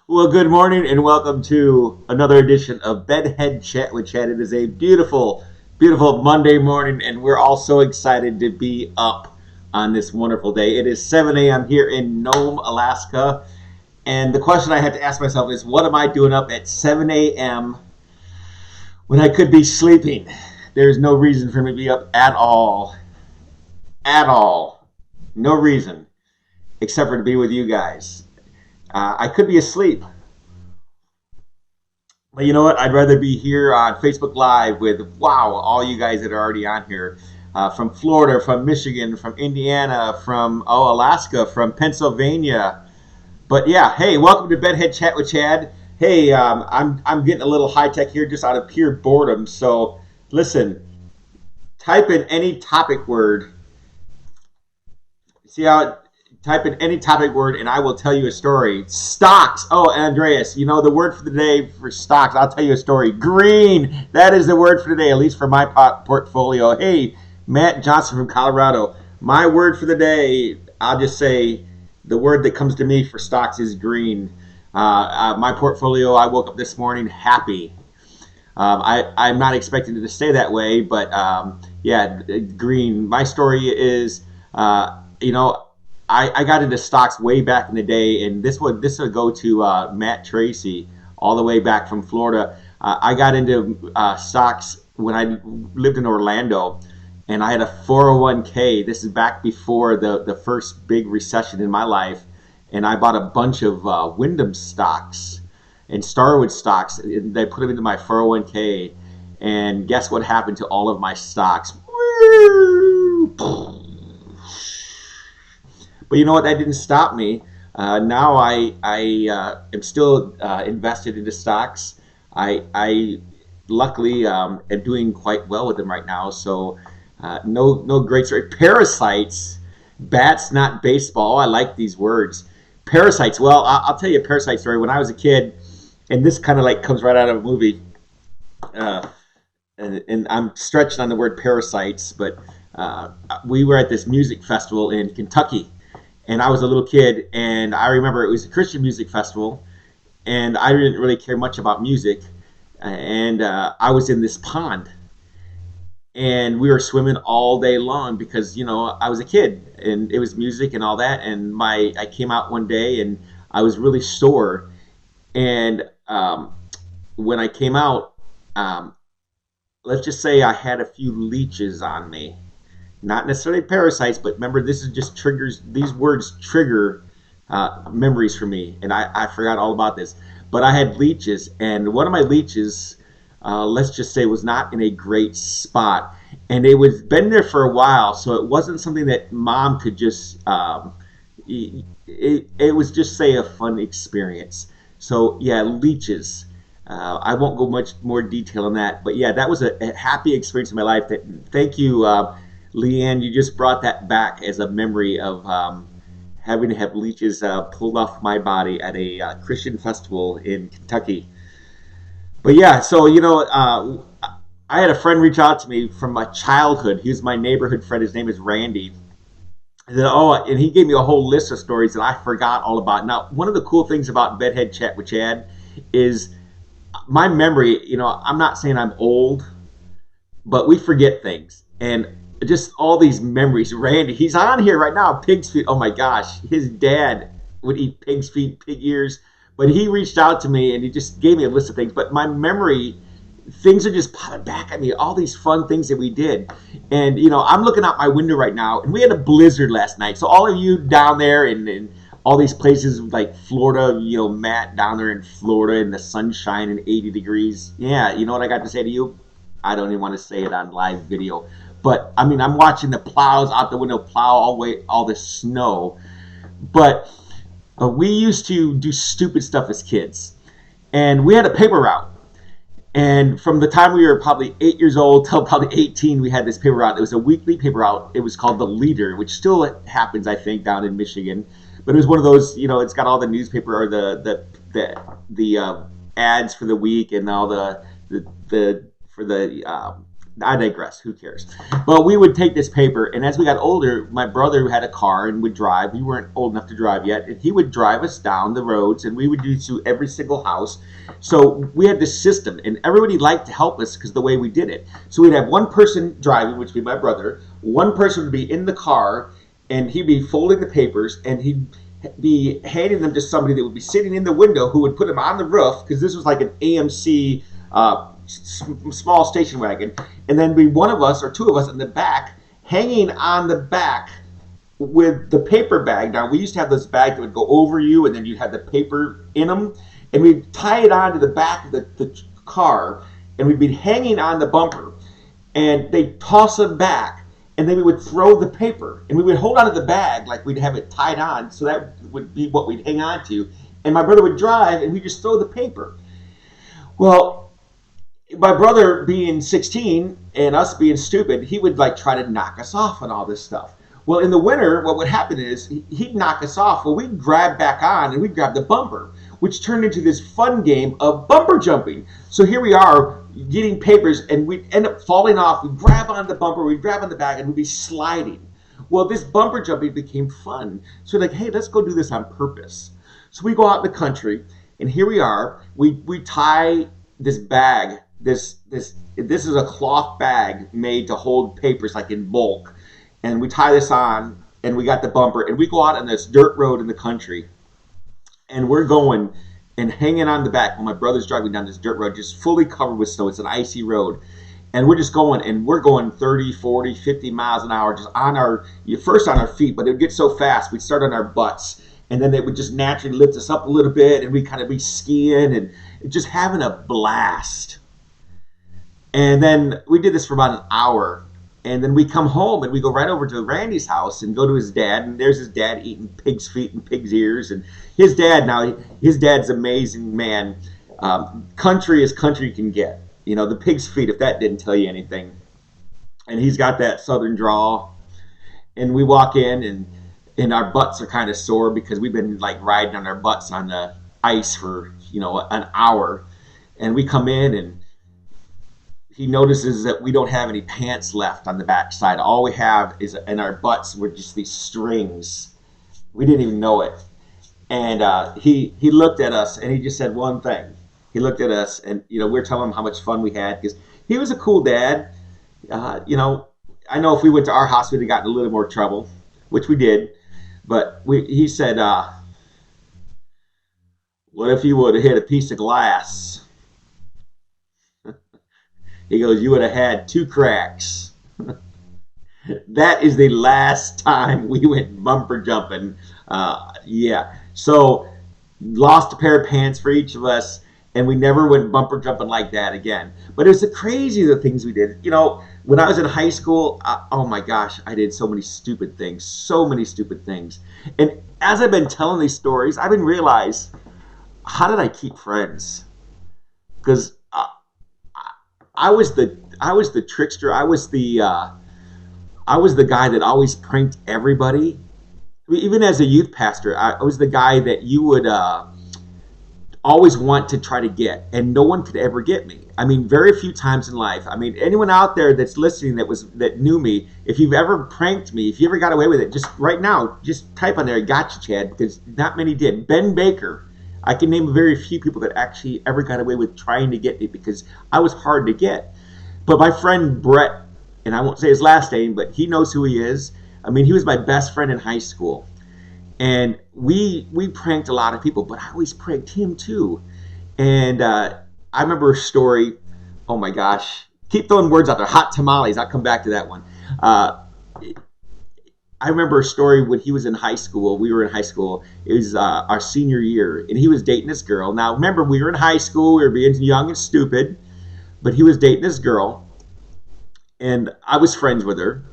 Well, good morning and welcome to another edition of Bedhead Chat with Chad. It is a beautiful, beautiful Monday morning, and we're all so excited to be up on this wonderful day. It is 7 a.m. here in Nome, Alaska, and the question I had to ask myself is, what am I doing up at 7 a.m. when I could be sleeping? There's no reason for me to be up at all. At all. No reason, except for to be with you guys. I could be asleep. But you know what? I'd rather be here on Facebook Live with, wow, all you guys that are already on here. From Florida, from Michigan, from Indiana, from, Alaska, from Pennsylvania. But yeah, hey, welcome to Bedhead Chat with Chad. Hey, I'm getting a little high tech here just out of pure boredom. So listen, type in any topic word. See how type in any topic word and I will tell you a story. Stocks. Oh, Andreas, you know the word for the day for stocks. I'll tell you a story. Green. That is the word for the day, at least for my portfolio. Hey, Matt Johnson from Colorado. My word for the day, I'll just say the word that comes to me for stocks is green. My portfolio, I woke up this morning happy. I'm not expecting it to stay that way, but yeah, green. My story is, I got into stocks way back in the day, and this would go to Matt Tracy all the way back from Florida. I got into stocks when I lived in Orlando, and I had a 401k. This is back before the first big recession in my life, and I bought a bunch of Wyndham stocks and Starwood stocks. And they put them into my 401k, and guess what happened to all of my stocks? But you know what? That didn't stop me. Now I am still invested into stocks. I luckily am doing quite well with them right now. So no great story. Parasites, bats, not baseball. I like these words. Parasites. Well, I'll tell you a parasite story. When I was a kid, and this kind of like comes right out of a movie. Uh, and I'm stretching on the word parasites, but we were at this music festival in Kentucky, and I was a little kid, and I remember it was a Christian music festival, and I didn't really care much about music, and I was in this pond, and we were swimming all day long because I was a kid, and it was music and all that, and my I came out one day and I was really sore, and when I came out, um, let's just say I had a few leeches on me, not necessarily parasites, but remember, this is just triggers. These words trigger memories for me, and I forgot all about this. But I had leeches, and one of my leeches, let's just say, was not in a great spot, and it was been there for a while, so it wasn't something that mom could just. It was just say a fun experience. So yeah, leeches. I won't go much more detail on that, but yeah, that was a happy experience in my life. That thank you, Leanne. You just brought that back as a memory of having to have leeches pulled off my body at a Christian festival in Kentucky. But yeah, so I had a friend reach out to me from my childhood. He was my neighborhood friend. His name is Randy. And then, and he gave me a whole list of stories that I forgot all about. Now, one of the cool things about Bedhead Chat with Chad is my memory. I'm not saying I'm old, but we forget things. And just all these memories. Randy, he's on here right now. Pig's feet. Oh my gosh, his dad would eat pig's feet, pig ears. But he reached out to me and he just gave me a list of things. But my memory, things are just popping back at me. All these fun things that we did. And I'm looking out my window right now, and we had a blizzard last night. So all of you down there and all these places like Florida, Matt down there in Florida in the sunshine and 80 degrees. Yeah, you know what I got to say to you? I don't even want to say it on live video. But I mean, I'm watching the plows out the window plow all the snow. But we used to do stupid stuff as kids, and we had a paper route. And from the time we were probably 8 years old till probably 18, we had this paper route. It was a weekly paper route. It was called The Leader, which still happens, I think, down in Michigan. But it was one of those, it's got all the newspaper or the ads for the week and all the for the I digress. Who cares? But we would take this paper, and as we got older, my brother had a car and would drive. We weren't old enough to drive yet, and he would drive us down the roads, and we would do to every single house. So we had this system, and everybody liked to help us because the way we did it. So we'd have one person driving, which would be my brother. One person would be in the car, and he'd be folding the papers, and he'd be handing them to somebody that would be sitting in the window who would put them on the roof because this was like an AMC small station wagon, and then be one of us or two of us in the back hanging on the back with the paper bag. Now we used to have those bags that would go over you and then you'd have the paper in them, and we'd tie it onto the back of the car, and we'd be hanging on the bumper, and they'd toss them back, and then we would throw the paper, and we would hold onto the bag like we'd have it tied on, so that would be what we'd hang on to, and my brother would drive, and we'd just throw the paper. Well, my brother being 16 and us being stupid, he would like try to knock us off on all this stuff. Well, in the winter, what would happen is he'd knock us off. Well, we'd grab back on and we'd grab the bumper, which turned into this fun game of bumper jumping. So here we are getting papers, and we'd end up falling off. We'd grab on the bumper, we'd grab on the back, and we'd be sliding. Well, this bumper jumping became fun. So we're like, hey, let's go do this on purpose. So we go out in the country, and here we are. We tie this bag. This is a cloth bag made to hold papers like in bulk, and we tie this on, and we got the bumper, and we go out on this dirt road in the country, and we're going and hanging on the back while my brother's driving down this dirt road just fully covered with snow. It's an icy road, and we're just going, and we're going 30, 40, 50 miles an hour just on our, first on our feet, but it would get so fast we'd start on our butts, and then it would just naturally lift us up a little bit, and we'd kind of be skiing and just having a blast. And then we did this for about an hour, and then we come home and we go right over to Randy's house and go to his dad, and there's his dad eating pig's feet and pig's ears. And his dad's an amazing man. Country as country can get. You know, the pig's feet, if that didn't tell you anything. And he's got that southern drawl. And we walk in, and our butts are kind of sore because we've been like riding on our butts on the ice for, an hour. And we come in, and he notices that we don't have any pants left on the back side. All we have is in our butts were just these strings. We didn't even know it. And he looked at us, and he just said one thing. He looked at us, and we're telling him how much fun we had because he was a cool dad. I know if we went to our house, we'd have gotten a little more trouble, which we did. But he said, "What if you would have hit a piece of glass?" He goes, "You would have had 2 cracks." That is the last time we went bumper jumping. Yeah. So lost a pair of pants for each of us, and we never went bumper jumping like that again. But it was crazy the things we did. When I was in high school, oh my gosh, I did so many stupid things. So many stupid things. And as I've been telling these stories, I've been realizing, how did I keep friends? Because I was the trickster. I was the guy that always pranked everybody. Even as a youth pastor, I was the guy that you would always want to try to get, and no one could ever get me. I mean, very few times in life. I mean, anyone out there that's listening that knew me, if you've ever pranked me, if you ever got away with it, just right now, just type on there, "Gotcha, Chad," because not many did. Ben Baker. I can name very few people that actually ever got away with trying to get me because I was hard to get. But my friend Brett, and I won't say his last name, but he knows who he is. I mean, he was my best friend in high school. And we pranked a lot of people, but I always pranked him too. And I remember a story, oh my gosh, keep throwing words out there, hot tamales, I'll come back to that one. I remember a story when he was in high school. We were in high school. It was our senior year, and he was dating this girl. Now, remember, we were in high school. We were being young and stupid, but he was dating this girl, and I was friends with her,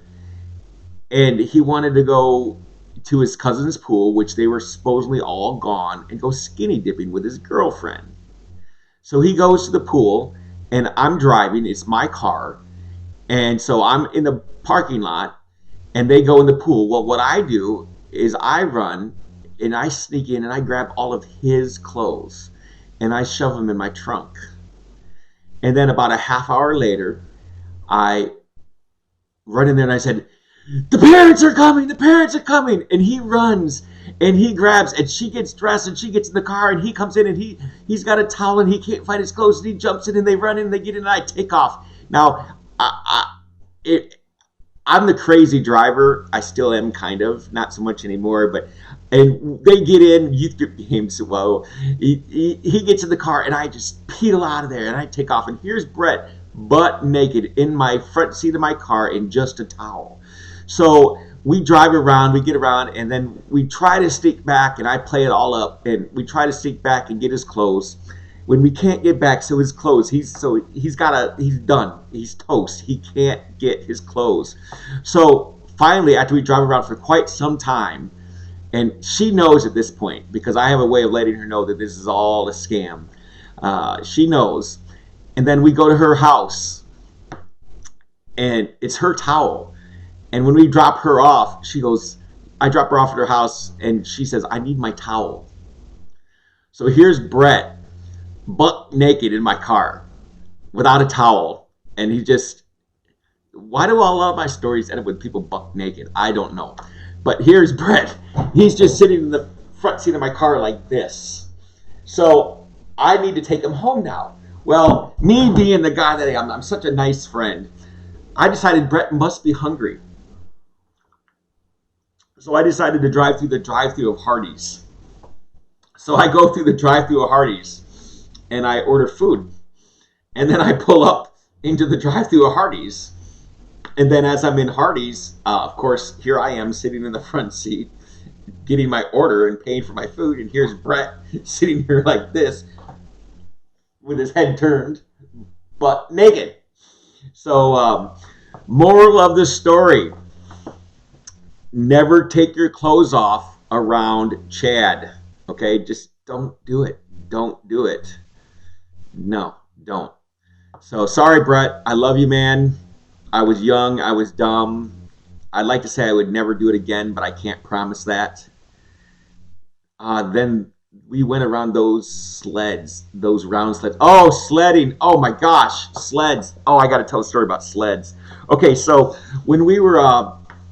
and he wanted to go to his cousin's pool, which they were supposedly all gone, and go skinny dipping with his girlfriend. So he goes to the pool, and I'm driving. It's my car, and so I'm in the parking lot, and they go in the pool. Well, what I do is I run and I sneak in and I grab all of his clothes and I shove them in my trunk. And then about a half hour later, I run in there and I said, the parents are coming, the parents are coming. And he runs and he grabs and she gets dressed and she gets in the car and he comes in and he's got a towel and he can't find his clothes and he jumps in and they run in and they get in and I take off. Now, it, I'm the crazy driver. I still am kind of, not so much anymore, but and they get in youth group games. Well, he gets in the car and I just peel out of there and I take off and here's Brett butt naked in my front seat of my car in just a towel. So we drive around, we get around, and then we try to sneak back, and I play it all up, and we try to sneak back and get his clothes. When we can't get back, so his clothes, he's done, he's toast. He can't get his clothes. So finally, after we drive around for quite some time, and she knows at this point because I have a way of letting her know that this is all a scam. She knows, and then we go to her house, and it's her towel. And when we drop her off, she goes, I drop her off at her house, and she says, I need my towel. So here's Brett, butt naked in my car, without a towel. And he just, why do all of my stories end up with people butt naked? I don't know. But here's Brett. He's just sitting in the front seat of my car like this. So I need to take him home now. Well, me being the guy that I am, I'm such a nice friend, I decided Brett must be hungry. So I decided to drive through the drive-thru of Hardee's. So I go through the drive-thru of Hardee's and I order food. And then I pull up into the drive-thru of Hardee's. And then as I'm in Hardee's, of course, here I am sitting in the front seat, getting my order and paying for my food. And here's Brett sitting here like this with his head turned, but naked. So, moral of the story. Never take your clothes off around Chad. Okay? Just don't do it. Don't do it. No, don't. So, sorry, Brett. I love you, man. I was young. I was dumb. I'd like to say I would never do it again, but I can't promise that. Then we went around those sleds, those round sleds. Oh, sledding. Oh, my gosh. Sleds. Oh, I got to tell a story about sleds. Okay, so when we were,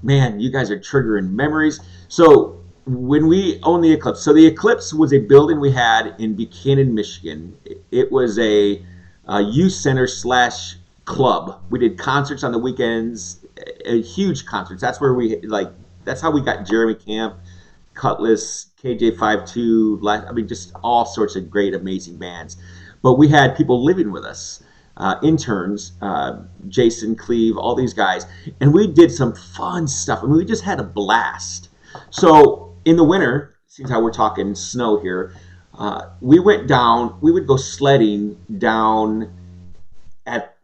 man, you guys are triggering memories. So when we owned the Eclipse, so the Eclipse was a building we had in Buchanan, Michigan. It was a youth center slash club. We did concerts on the weekends, huge concerts. That's where that's how we got Jeremy Camp, Cutlass, KJ52, I mean, just all sorts of great, amazing bands. But we had people living with us, interns, Jason, Cleve, all these guys. And we did some fun stuff. I mean, we just had a blast. So in the winter, seems how we're talking snow here, we would go sledding down at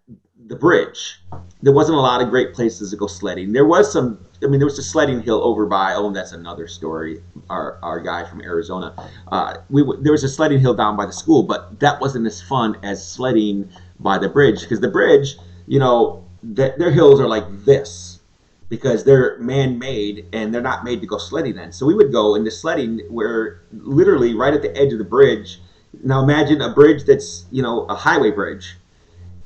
the bridge. There wasn't a lot of great places to go sledding. There was a sledding hill over by, that's another story, our guy from Arizona. There was a sledding hill down by the school, but that wasn't as fun as sledding by the bridge, because the bridge, their hills are like this, because they're man-made, and they're not made to go sledding in. So we would go into sledding where literally right at the edge of the bridge. Now imagine a bridge that's, a highway bridge.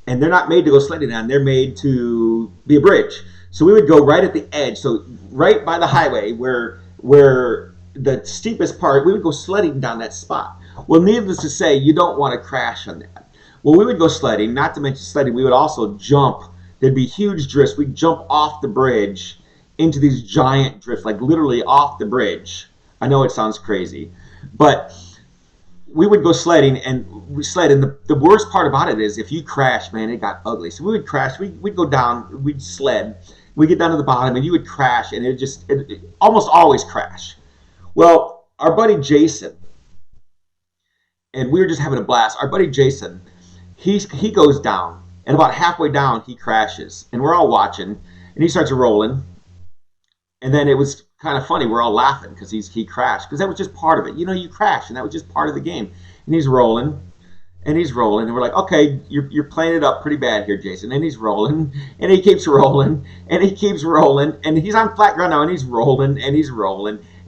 And they're not made to go sledding on. They're made to be a bridge. So we would go right at the edge, so right by the highway where the steepest part, we would go sledding down that spot. Well, needless to say, you don't want to crash on that. Well, we would go sledding, not to mention sledding, we would also jump. There'd be huge drifts. We'd jump off the bridge into these giant drifts, like literally off the bridge. I know it sounds crazy, but we would go sledding, and we sled, and the worst part about it is if you crash, man, it got ugly. So we would crash, we'd go down, we'd sled, we'd get down to the bottom, and you would crash, and it almost always crash. Well, our buddy Jason, and we were just having a blast, our buddy Jason, he goes down, and about halfway down, he crashes, and we're all watching, and he starts rolling, and then it was kind of funny. We're all laughing because he crashed, because that was just part of it. You crash, and that was just part of the game. And he's rolling, and we're like, okay, you're playing it up pretty bad here, Jason. And he's rolling, and he keeps rolling, and he keeps rolling, and he's on flat ground now, and he's rolling, and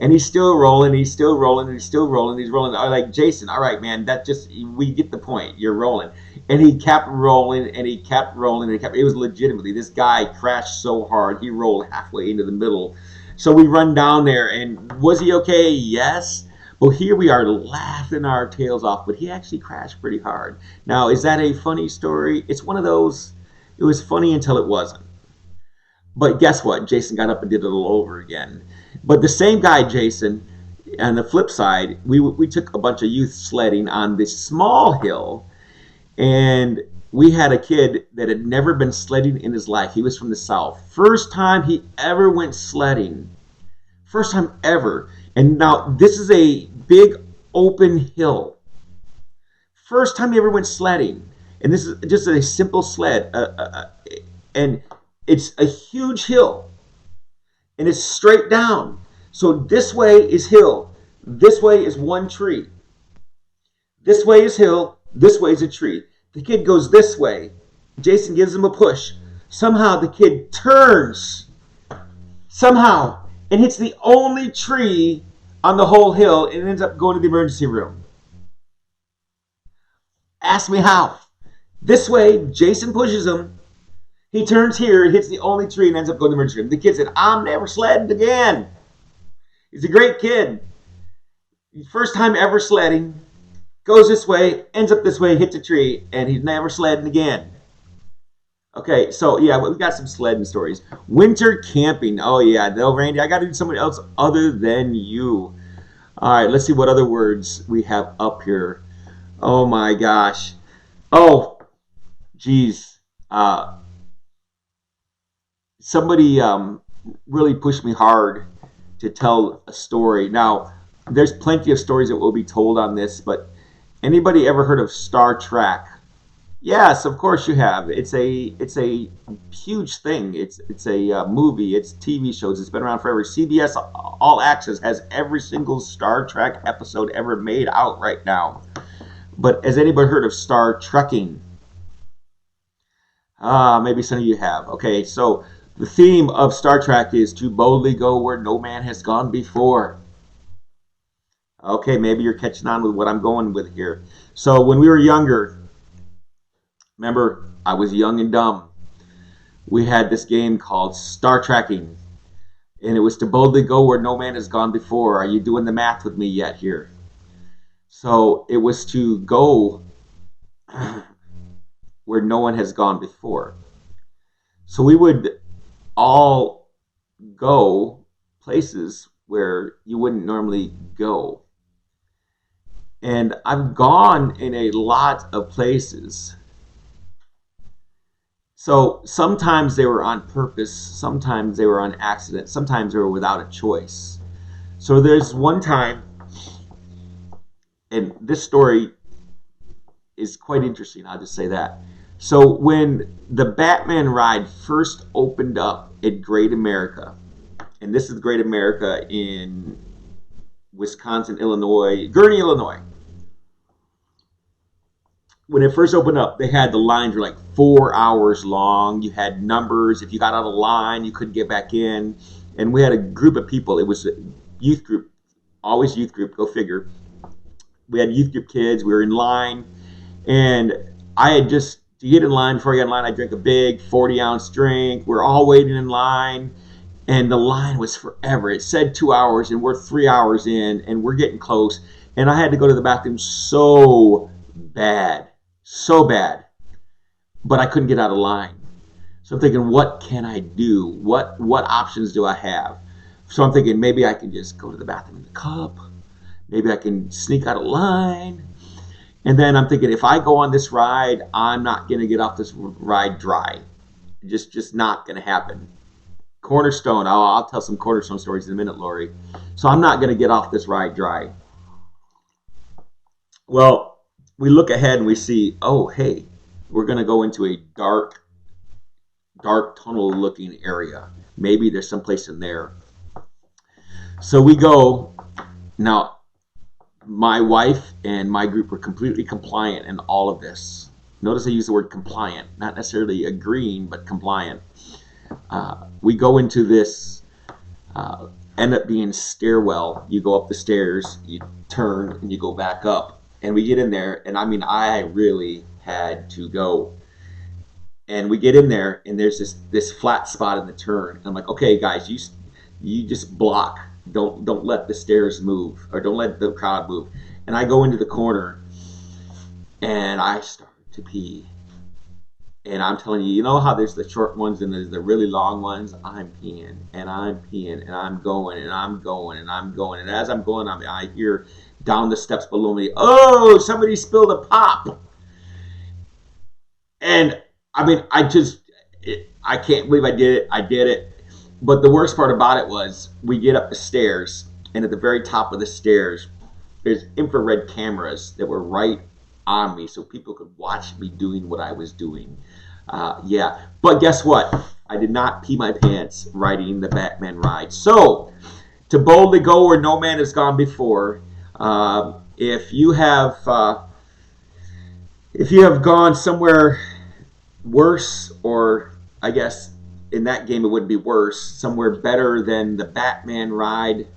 And he's still rolling, he's still rolling, he's still rolling, he's rolling. I'm like, Jason, all right, man, that just, we get the point. You're rolling. And he kept rolling, and he kept rolling, and it was legitimately, this guy crashed so hard, he rolled halfway into the middle. So we run down there, and was he okay? Yes. Well, here we are laughing our tails off, but he actually crashed pretty hard. Now, is that a funny story? It's one of those, it was funny until it wasn't. But guess what? Jason got up and did it all over again. But the same guy, Jason, on the flip side, we took a bunch of youth sledding on this small hill, and we had a kid that had never been sledding in his life. He was from the South. First time he ever went sledding. First time ever. And now this is a big open hill. First time he ever went sledding. And this is just a simple sled. And it's a huge hill. And it's straight down. So this way is hill. This way is one tree. This way is hill. This way is a tree. The kid goes this way. Jason gives him a push. Somehow the kid turns. Somehow. And hits the only tree on the whole hill and ends up going to the emergency room. Ask me how. This way, Jason pushes him. He turns here, hits the only tree, and ends up going to the emergency room. The kid said, I'm never sledding again. He's a great kid. First time ever sledding. Goes this way, ends up this way, hits a tree, and he's never sledding again. Okay, so yeah, we've got some sledding stories. Winter camping. Oh yeah, no, Randy, I got to do somebody else other than you. All right, let's see what other words we have up here. Oh my gosh. Oh, geez. Somebody really pushed me hard to tell a story. Now, there's plenty of stories that will be told on this, but anybody ever heard of Star Trek? Yes, of course you have. It's a huge thing. It's a movie. It's TV shows. It's been around forever. CBS All Access has every single Star Trek episode ever made out right now. But has anybody heard of Star Trekking? Maybe some of you have. Okay, so the theme of Star Trek is to boldly go where no man has gone before. Okay, maybe you're catching on with what I'm going with here. So when we were younger, remember, I was young and dumb. We had this game called Star Trekking, and it was to boldly go where no man has gone before. Are you doing the math with me yet here? So it was to go where no one has gone before. So we would all go places where you wouldn't normally go. And I've gone in a lot of places. So sometimes they were on purpose, sometimes they were on accident, sometimes they were without a choice. So there's one time, and this story is quite interesting, I'll just say that. So when the Batman ride first opened up at Great America, and this is Great America in Wisconsin, Illinois, Gurnee, Illinois. When it first opened up, they had the lines were like 4 hours long. You had numbers. If you got out of line, you couldn't get back in. And we had a group of people. It was a youth group, always youth group, go figure. We had youth group kids. We were in line. And I had just, to get in line, before I got in line, I drank a big 40-ounce drink. We're all waiting in line. And the line was forever. It said 2 hours, and we're 3 hours in, and we're getting close. And I had to go to the bathroom so bad. So bad, but I couldn't get out of line. So I'm thinking, what can I do? What options do I have? So I'm thinking, maybe I can just go to the bathroom in the cup. Maybe I can sneak out of line. And then I'm thinking, if I go on this ride, I'm not going to get off this ride dry. Just not going to happen. Cornerstone, I'll tell some Cornerstone stories in a minute, Lori. So I'm not going to get off this ride dry. Well, we look ahead and we see, oh, hey, we're going to go into a dark tunnel-looking area. Maybe there's some place in there. So we go. Now, my wife and my group were completely compliant in all of this. Notice I use the word compliant, not necessarily agreeing, but compliant. We go into this end up being stairwell. You go up the stairs, you turn, and you go back up. And we get in there, and I mean, I really had to go. And we get in there, and there's this flat spot in the turn. And I'm like, okay, guys, you just block. Don't let the stairs move, or don't let the crowd move. And I go into the corner, and I start to pee. And I'm telling you, you know how there's the short ones and there's the really long ones? I'm peeing and I'm peeing and I'm going and I'm going and I'm going. And as I'm going, I hear down the steps below me, oh, somebody spilled a pop. And I mean, I can't believe I did it. I did it. But the worst part about it was we get up the stairs, and at the very top of the stairs, there's infrared cameras that were right on me so people could watch me doing what I was doing. Yeah. But guess what? I did not pee my pants riding the Batman ride. So, to boldly go where no man has gone before, if you have gone somewhere worse, or I guess in that game it would be worse, somewhere better than the Batman ride,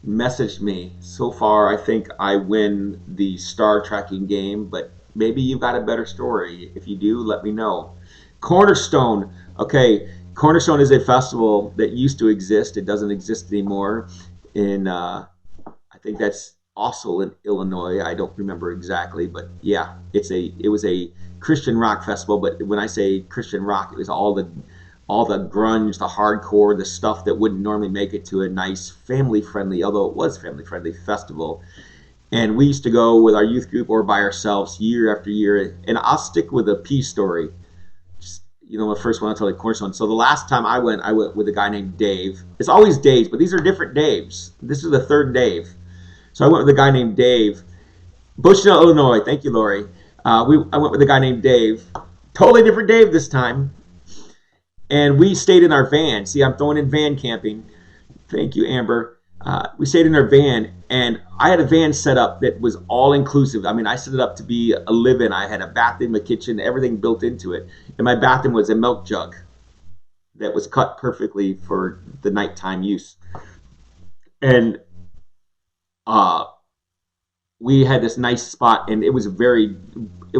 message me. So far, I think I win the star tracking game, but maybe you've got a better story. If you do, let me know. Cornerstone. Okay, Cornerstone is a festival that used to exist. It doesn't exist anymore. I think that's also in Illinois. I don't remember exactly, but yeah, it was a Christian rock festival. But when I say Christian rock, it was all the grunge, the hardcore, the stuff that wouldn't normally make it to a nice family-friendly, although it was family-friendly festival. And we used to go with our youth group or by ourselves year after year. And I'll stick with a peace story. Just, the first one I'll tell you, Cornerstone. So the last time I went with a guy named Dave. It's always Daves, but these are different Daves. This is the third Dave. So I went with a guy named Dave. Bushnell, Illinois. Thank you, Lori. I went with a guy named Dave. Totally different Dave this time. And we stayed in our van. See, I'm throwing in van camping. Thank you, Amber. We stayed in our van, and I had a van set up that was all inclusive. I mean, I set it up to be a live-in. I had a bathroom, a kitchen, everything built into it. And my bathroom was a milk jug that was cut perfectly for the nighttime use. And we had this nice spot, and it was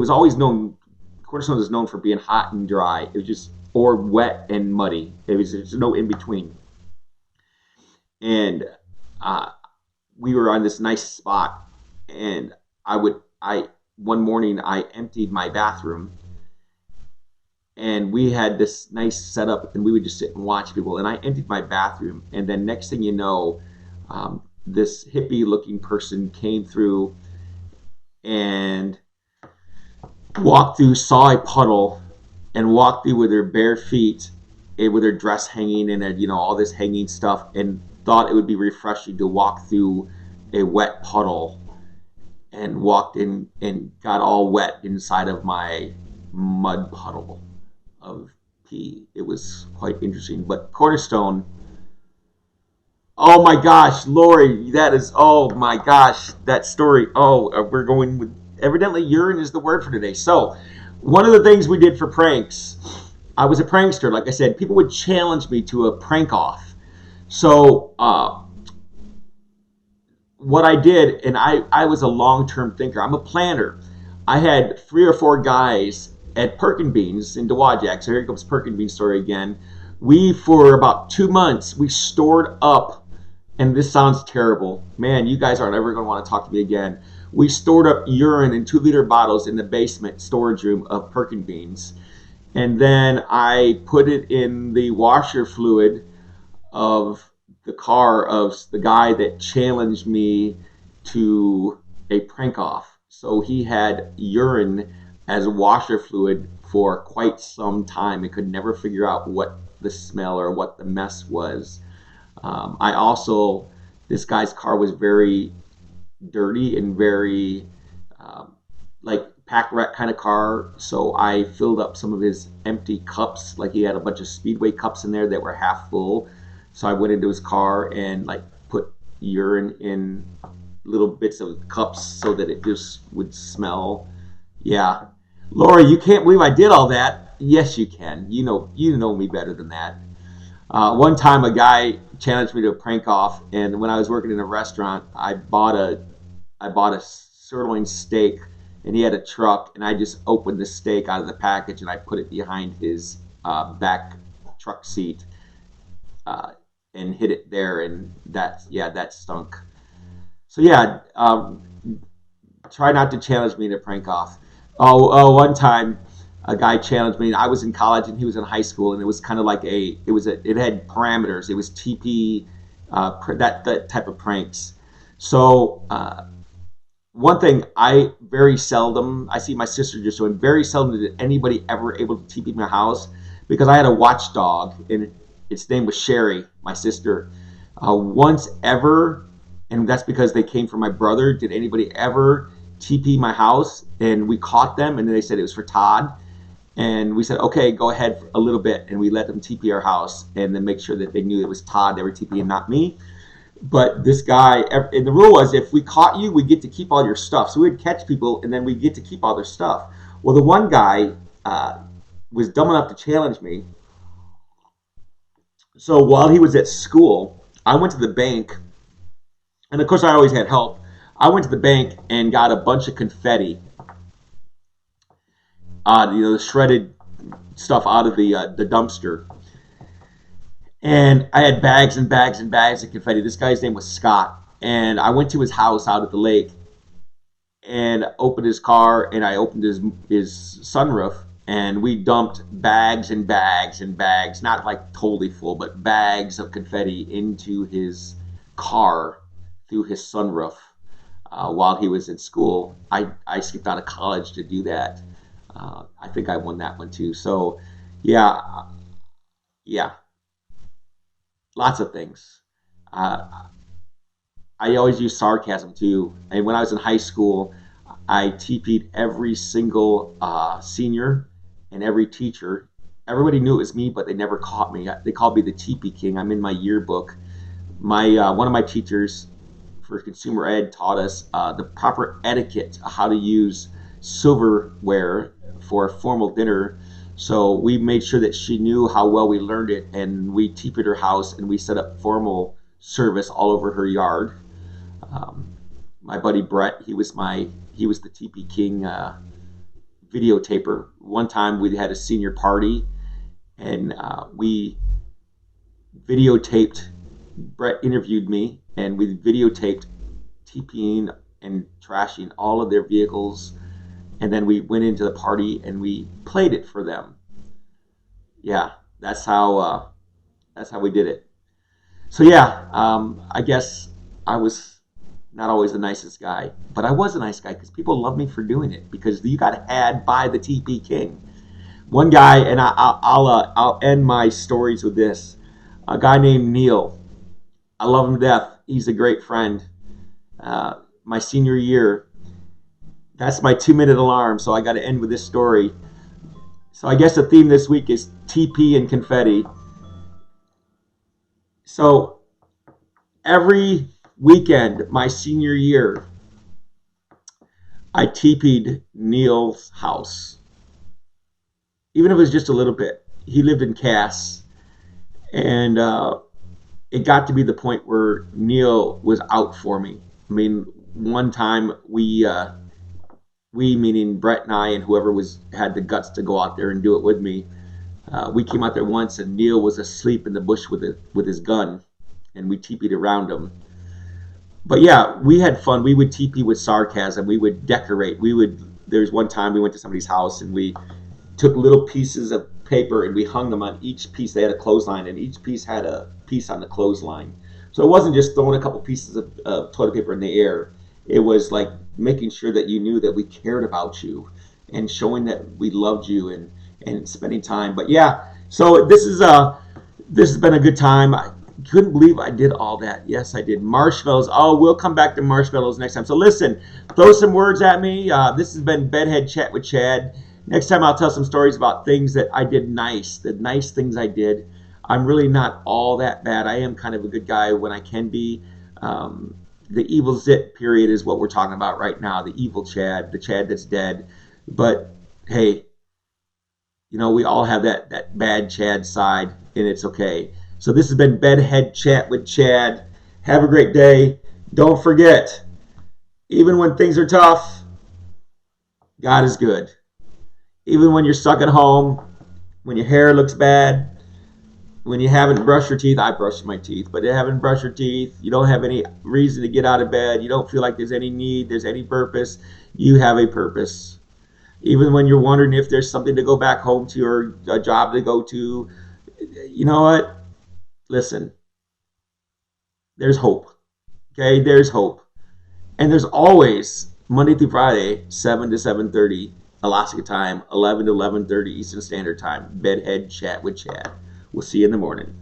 always known, Cornerstone is known for being hot and dry. It was just, or wet and muddy. There's no in between. And we were on this nice spot, and one morning I emptied my bathroom, and we had this nice setup, and we would just sit and watch people. And I emptied my bathroom, and then next thing you know, this hippie-looking person came through and walked through, saw a puddle, and walked through with her bare feet, and with her dress hanging and all this hanging stuff, and thought it would be refreshing to walk through a wet puddle, and walked in and got all wet inside of my mud puddle of pee. It was quite interesting. But Cornerstone, oh my gosh, Lori, oh my gosh, that story. Oh, we're going with, evidently urine is the word for today. So, one of the things we did for pranks, I was a prankster. Like I said, people would challenge me to a prank off. So what I did, and I was a long-term thinker. I'm a planner. I had 3 or 4 guys at Perkin Beans in Dowagiac. So here comes Perkin Beans story again. For about 2 months, we stored up, and this sounds terrible. Man, you guys aren't ever going to want to talk to me again. We stored up urine in 2-liter bottles in the basement storage room of Perkin Beans. And then I put it in the washer fluid of the car of the guy that challenged me to a prank off. So he had urine as washer fluid for quite some time and could never figure out what the smell or what the mess was. This guy's car was very dirty and very like pack rat kind of car, so I filled up some of his empty cups. Like, he had a bunch of Speedway cups in there that were half full, so I went into his car and like put urine in little bits of cups so that it just would smell. Yeah, Laura, you can't believe I did all that. Yes, you can. You know me better than that. One time a guy challenged me to a prank off, and when I was working in a restaurant, I bought a sirloin steak, and he had a truck, and I just opened the steak out of the package and I put it behind his back truck seat, uh, and hid it there, and that stunk. So yeah, try not to challenge me to prank off. One time a guy challenged me. I was in college and he was in high school, and it was kind of like it had parameters. It was TP, that type of pranks. So one thing I see my sister just doing, very seldom did anybody ever able to TP my house, because I had a watchdog and its name was Sherry, my sister. Once ever, and that's because they came from my brother, did anybody ever TP my house, and we caught them, and then they said it was for Todd, and we said, okay, go ahead for a little bit, and we let them TP our house, and then make sure that they knew it was Todd they were TPing, not me. But this guy, and the rule was, if we caught you, we get to keep all your stuff. So we'd catch people, and then we get to keep all their stuff. Well, the one guy was dumb enough to challenge me. So while he was at school, I went to the bank, and of course I always had help. I went to the bank and got a bunch of confetti, the shredded stuff out of the dumpster. And I had bags and bags and bags of confetti. This guy's name was Scott. And I went to his house out at the lake and opened his car, and I opened his sunroof, and we dumped bags and bags and bags, not like totally full, but bags of confetti into his car through his sunroof while he was in school. I skipped out of college to do that. I think I won that one too. So, yeah, yeah, lots of things. Uh, I always use sarcasm too. And when I was in high school, I TP'd every single senior and every teacher. Everybody knew it was me, but they never caught me. They called me the TP King. I'm in my yearbook. My one of my teachers for consumer ed taught us the proper etiquette, how to use silverware for a formal dinner. So we made sure that she knew how well we learned it, and we TP'd her house, and we set up formal service all over her yard. My buddy Brett, he was the TP King videotaper. One time we had a senior party, and we videotaped. Brett interviewed me, and we videotaped TPing and trashing all of their vehicles, and then we went into the party and we played it for them. Yeah, that's how we did it. So yeah, I guess I was not always the nicest guy, but I was a nice guy because people love me for doing it, because you got had by the TP King. One guy, and I'll end my stories with this. A guy named Neil. I love him to death. He's a great friend. My senior year, that's my 2-minute alarm, so I got to end with this story. So I guess the theme this week is TP and confetti. So every weekend, my senior year, I TP'd Neil's house, even if it was just a little bit. He lived in Cass, and it got to be the point where Neil was out for me. I mean, one time we meaning Brett and I and whoever had the guts to go out there and do it with me. We came out there once, and Neil was asleep in the bush with his gun, and we TP'd around him. But yeah, we had fun. We would TP with sarcasm. We would decorate. There's one time we went to somebody's house, and we took little pieces of paper and we hung them on each piece. They had a clothesline, and each piece had a piece on the clothesline. So it wasn't just throwing a couple pieces of toilet paper in the air. It was like making sure that you knew that we cared about you, and showing that we loved you, and spending time. But yeah, so this has been a good time. I couldn't believe I did all that. Yes, I did. Marshmallows. Oh, we'll come back to marshmallows next time. So listen, throw some words at me. This has been Bedhead Chat with Chad. Next time I'll tell some stories about things that I did the nice things I did. I'm really not all that bad. I am kind of a good guy when I can be. The evil zit period is what we're talking about right now. The evil Chad, the Chad that's dead. But hey, we all have that bad Chad side, and it's okay. So this has been Bedhead Chat with Chad. Have a great day. Don't forget, even when things are tough, God is good. Even when you're stuck at home, when your hair looks bad, when you haven't brushed your teeth, I brush my teeth, but you haven't brushed your teeth, you don't have any reason to get out of bed, you don't feel like there's any need, there's any purpose, you have a purpose. Even when you're wondering if there's something to go back home to or a job to go to, you know what? Listen, there's hope. Okay, there's hope. And there's always Monday through Friday, 7 to 7:30 Alaska time, 11 to 11:30 Eastern Standard Time. Bedhead Chat with Chad. We'll see you in the morning.